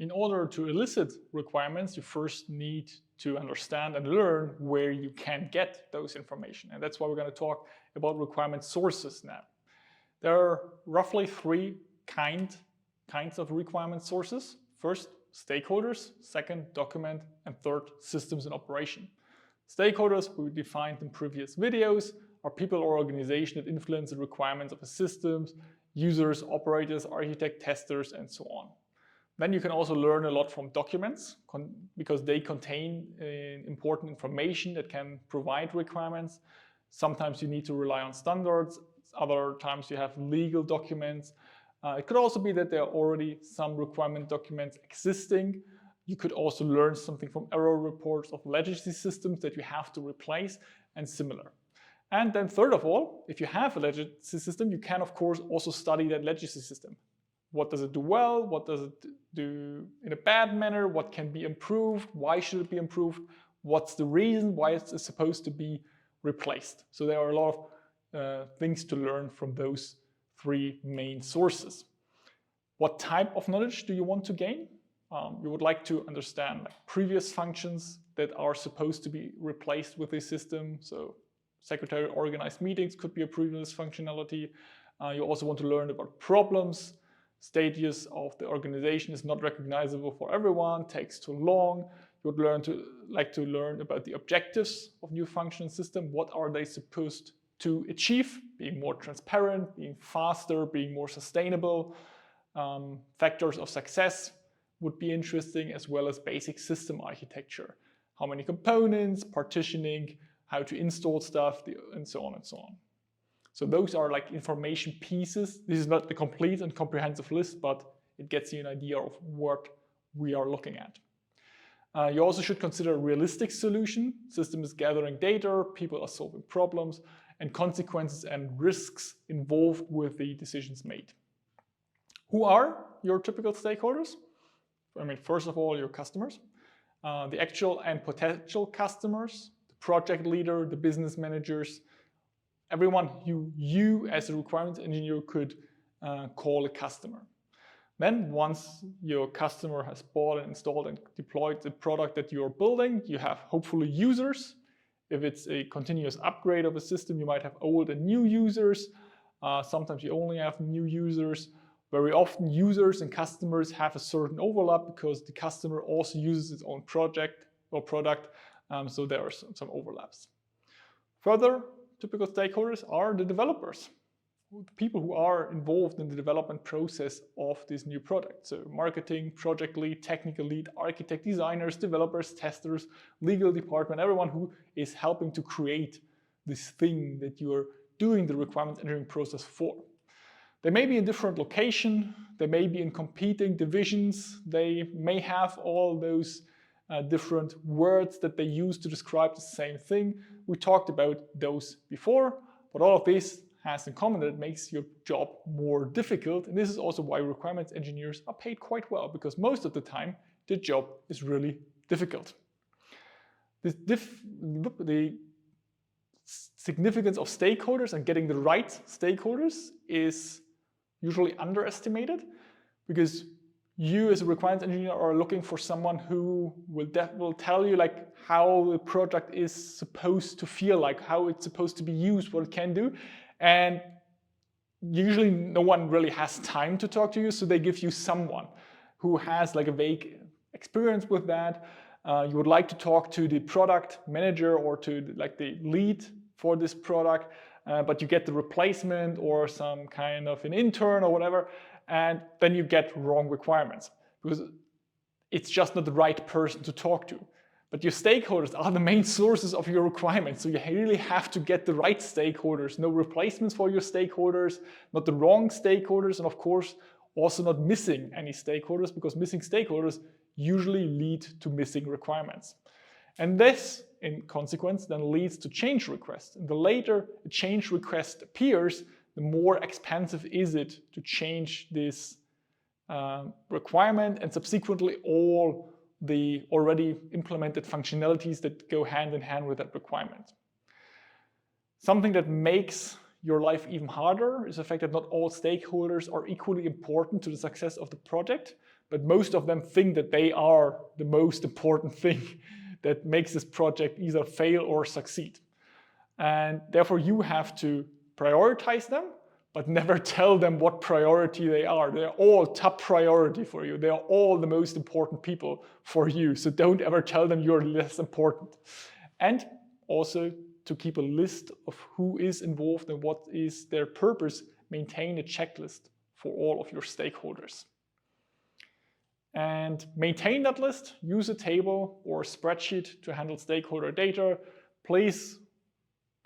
In order to elicit requirements, you first need to understand and learn where you can get those information. And that's why we're going to talk about requirement sources now. There are roughly three kinds of requirement sources. First, stakeholders. Second, document. And third, systems in operation. Stakeholders, we defined in previous videos, are people or organizations that influence the requirements of a system, users, operators, architects, testers, and so on. Then you can also learn a lot from documents because they contain important information that can provide requirements. Sometimes you need to rely on standards, other times you have legal documents. It could also be that there are already some requirement documents existing. You could also learn something from error reports of legacy systems that you have to replace and similar. And then third of all, if you have a legacy system, you can of course also study that legacy system. What does it do well? What does it do in a bad manner? What can be improved? Why should it be improved? What's the reason why it's supposed to be replaced? So there are a lot of things to learn from those three main sources. What type of knowledge do you want to gain? You would like to understand previous functions that are supposed to be replaced with this system. So secretary organized meetings could be a previous functionality. You also want to learn about problems. Stages of the organization is not recognizable for everyone, takes too long. You would like to learn about the objectives of new functional system. What are they supposed to achieve? Being more transparent, being faster, being more sustainable. Factors of success would be interesting, as well as basic system architecture. How many components, partitioning, how to install stuff, and so on and so on. So those are like information pieces. This is not the complete and comprehensive list, but it gets you an idea of what we are looking at. You also should consider a realistic solution. System is gathering data, people are solving problems, and consequences and risks involved with the decisions made. Who are your typical stakeholders? I mean, first of all, your customers, the actual and potential customers, the project leader, the business managers, everyone who you as a requirements engineer could call a customer. Then once your customer has bought and installed and deployed the product that you're building, you have hopefully users. If it's a continuous upgrade of a system, you might have old and new users. Sometimes you only have new users. Very often users and customers have a certain overlap because the customer also uses its own project or product, so there are some overlaps. Further, typical stakeholders are the developers, people who are involved in the development process of this new product. So marketing, project lead, technical lead, architect, designers, developers, testers, legal department, everyone who is helping to create this thing that you are doing the requirements engineering process for. They may be in different locations, they may be in competing divisions, they may have all those different words that they use to describe the same thing. We talked about those before, but all of this has in common that it makes your job more difficult. And this is also why requirements engineers are paid quite well, because most of the time the job is really difficult. The significance of stakeholders and getting the right stakeholders is usually underestimated, because you as a requirements engineer are looking for someone who will tell you like how the project is supposed to feel like, how it's supposed to be used, what it can do. And usually no one really has time to talk to you, so they give you someone who has like a vague experience with that. You would like to talk to the product manager or to the lead for this product, but you get the replacement or some kind of an intern or whatever, and then you get wrong requirements because it's just not the right person to talk to. But your stakeholders are the main sources of your requirements, so you really have to get the right stakeholders. No replacements for your stakeholders, not the wrong stakeholders, and of course also not missing any stakeholders, because missing stakeholders usually lead to missing requirements. And this, in consequence, then leads to change requests. And the later a change request appears, the more expensive is it to change this requirement and subsequently all the already implemented functionalities that go hand in hand with that requirement. Something that makes your life even harder is the fact that not all stakeholders are equally important to the success of the project, but most of them think that they are the most important thing that makes this project either fail or succeed. And therefore you have to prioritize them, but never tell them what priority they are. They're all top priority for you. They're all the most important people for you. So don't ever tell them you're less important. And also to keep a list of who is involved and what is their purpose, maintain a checklist for all of your stakeholders. And maintain that list, use a table or a spreadsheet to handle stakeholder data. Please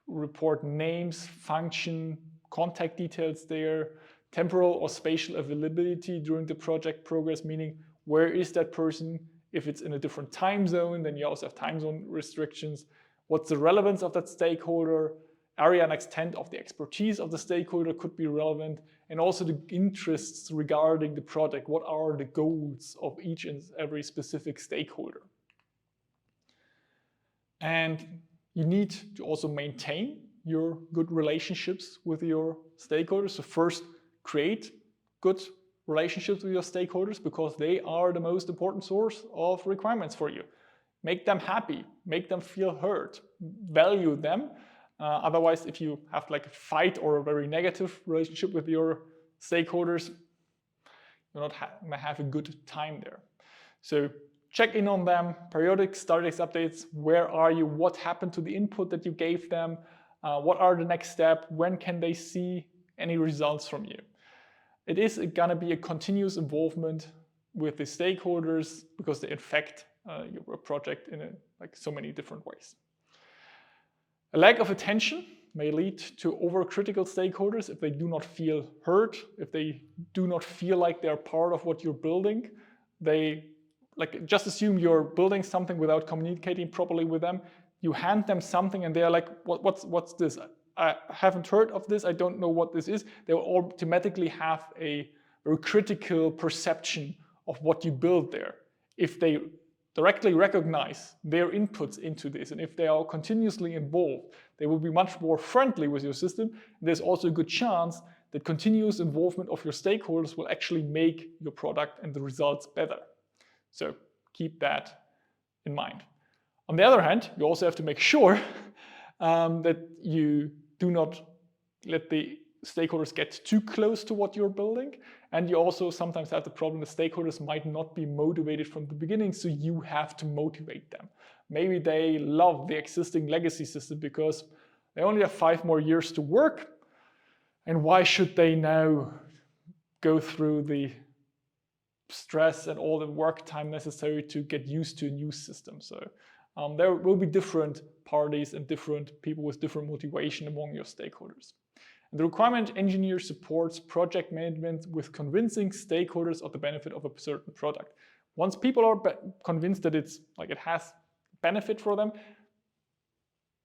report names, function, contact details there, temporal or spatial availability during the project progress, meaning where is that person? If it's in a different time zone, then you also have time zone restrictions. What's the relevance of that stakeholder? Area and extent of the expertise of the stakeholder could be relevant, and also the interests regarding the project. What are the goals of each and every specific stakeholder? And you need to also maintain your good relationships with your stakeholders. So first, create good relationships with your stakeholders because they are the most important source of requirements for you. Make them happy, make them feel heard, value them. Otherwise, if you have like a fight or a very negative relationship with your stakeholders, you're not have a good time there. So check in on them, periodic status updates. Where are you? What happened to the input that you gave them? What are the next steps? When can they see any results from you? It is gonna be a continuous involvement with the stakeholders because they affect your project in like so many different ways. A lack of attention may lead to overcritical stakeholders if they do not feel heard, if they do not feel like they're part of what you're building. They like just assume you're building something without communicating properly with them. You hand them something and they're like, what's this? I haven't heard of this. I don't know what this is. They will automatically have a very critical perception of what you build there. If they directly recognize their inputs into this, and if they are continuously involved, they will be much more friendly with your system. There's also a good chance that continuous involvement of your stakeholders will actually make your product and the results better. So keep that in mind. On the other hand, you also have to make sure that you do not let the stakeholders get too close to what you're building. And you also sometimes have the problem that stakeholders might not be motivated from the beginning, so you have to motivate them. Maybe they love the existing legacy system because they only have 5 more years to work, and why should they now go through the stress and all the work time necessary to get used to a new system? So there will be different parties and different people with different motivation among your stakeholders. The requirement engineer supports project management with convincing stakeholders of the benefit of a certain product. Once people are convinced that it has benefit for them,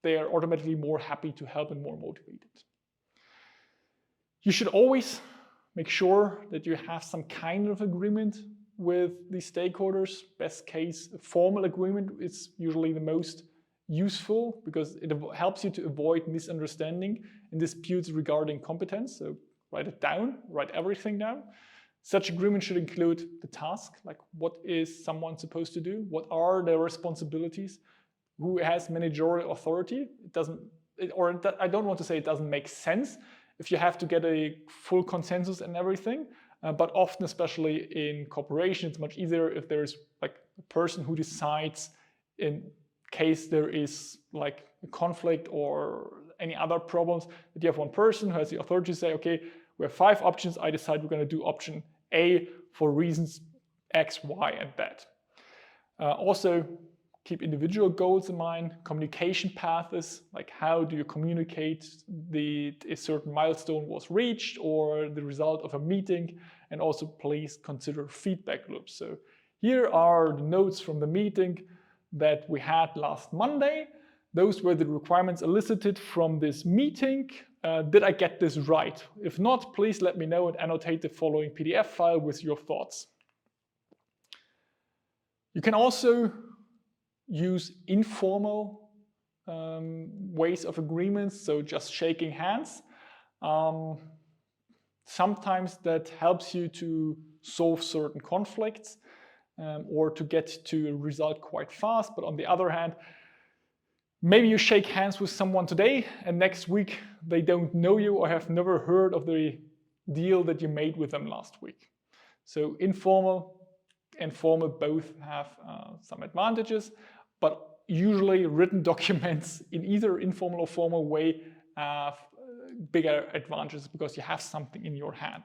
they are automatically more happy to help and more motivated. You should always make sure that you have some kind of agreement with the stakeholders. Best case, a formal agreement is usually the most useful because it helps you to avoid misunderstanding and disputes regarding competence. So write it down, write everything down. Such agreement should include the task, like what is someone supposed to do? What are their responsibilities? Who has managerial authority? I don't want to say it doesn't make sense if you have to get a full consensus and everything, but often, especially in corporation, it's much easier if there's like a person who decides in case there is like a conflict or any other problems, that you have one person who has the authority to say, okay, we have 5 options. I decide we're going to do option A for reasons X, Y, and that. Also, keep individual goals in mind. Communication paths, like how do you communicate a certain milestone was reached or the result of a meeting, and also please consider feedback loops. So here are the notes from the meeting that we had last Monday. Those were the requirements elicited from this meeting. Did I get this right? If not, please let me know and annotate the following PDF file with your thoughts. You can also use informal ways of agreements, so just shaking hands. Sometimes that helps you to solve certain conflicts or to get to a result quite fast. But on the other hand, maybe you shake hands with someone today and next week they don't know you or have never heard of the deal that you made with them last week. So informal and formal both have some advantages, but usually written documents in either informal or formal way have bigger advantages because you have something in your hand.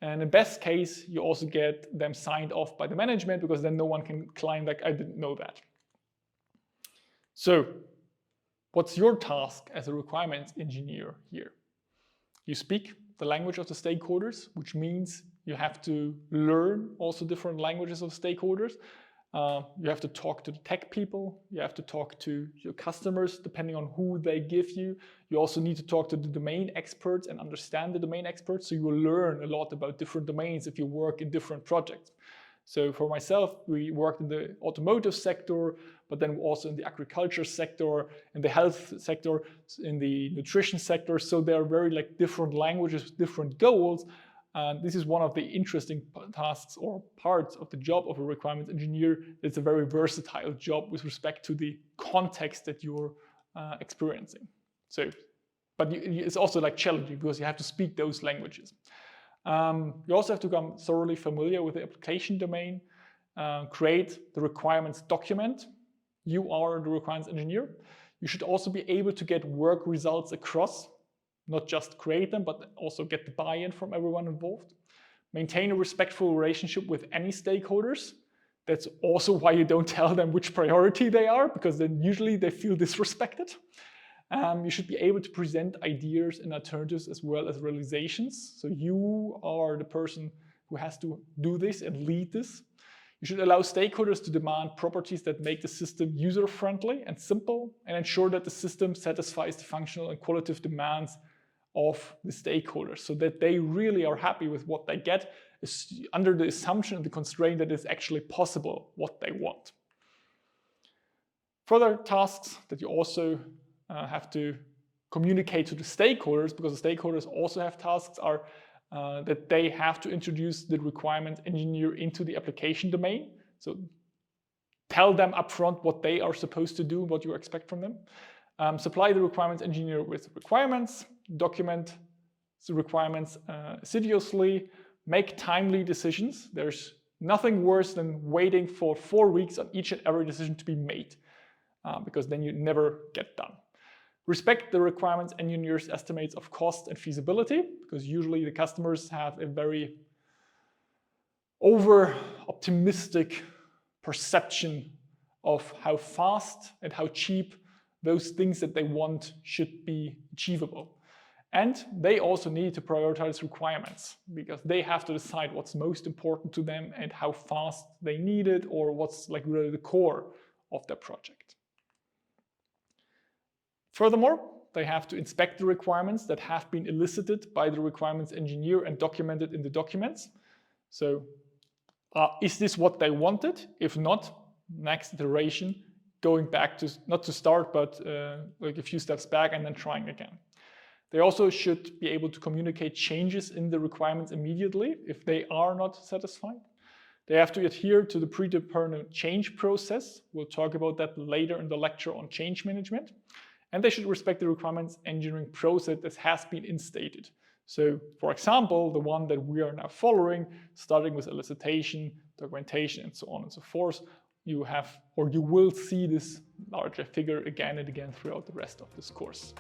And in best case, you also get them signed off by the management because then no one can claim like, I didn't know that. So what's your task as a requirements engineer here? You speak the language of the stakeholders, which means you have to learn also different languages of stakeholders. You have to talk to the tech people. You have to talk to your customers, depending on who they give you. You also need to talk to the domain experts and understand the domain experts. So you will learn a lot about different domains if you work in different projects. So for myself, we worked in the automotive sector, but then also in the agriculture sector, in the health sector, in the nutrition sector. So there are very like different languages, different goals. And this is one of the interesting tasks or parts of the job of a requirements engineer. It's a very versatile job with respect to the context that you're experiencing. So, but it's also like challenging because you have to speak those languages. You also have to become thoroughly familiar with the application domain, create the requirements document. You are the requirements engineer. You should also be able to get work results across, not just create them, but also get the buy-in from everyone involved. Maintain a respectful relationship with any stakeholders. That's also why you don't tell them which priority they are, because then usually they feel disrespected. You should be able to present ideas and alternatives as well as realizations. So you are the person who has to do this and lead this. You should allow stakeholders to demand properties that make the system user-friendly and simple and ensure that the system satisfies the functional and qualitative demands of the stakeholders so that they really are happy with what they get under the assumption and the constraint that it's actually possible what they want. Further tasks that you also have to communicate to the stakeholders, because the stakeholders also have tasks, are that they have to introduce the requirements engineer into the application domain. So tell them upfront what they are supposed to do, what you expect from them. Supply the requirements engineer with requirements, document the requirements assiduously, make timely decisions. There's nothing worse than waiting for 4 weeks on each and every decision to be made, because then you never get done. Respect the requirements engineers' estimates of cost and feasibility, because usually the customers have a very over-optimistic perception of how fast and how cheap those things that they want should be achievable. And they also need to prioritize requirements because they have to decide what's most important to them and how fast they need it, or what's like really the core of their project. Furthermore, they have to inspect the requirements that have been elicited by the requirements engineer and documented in the documents. So is this what they wanted? If not, next iteration, going back to, not to start, but like a few steps back and then trying again. They also should be able to communicate changes in the requirements immediately if they are not satisfied. They have to adhere to the predetermined change process. We'll talk about that later in the lecture on change management. And they should respect the requirements engineering process that has been instated. So, for example, the one that we are now following, starting with elicitation, documentation, and so on and so forth, you have, or you will see this larger figure again and again throughout the rest of this course.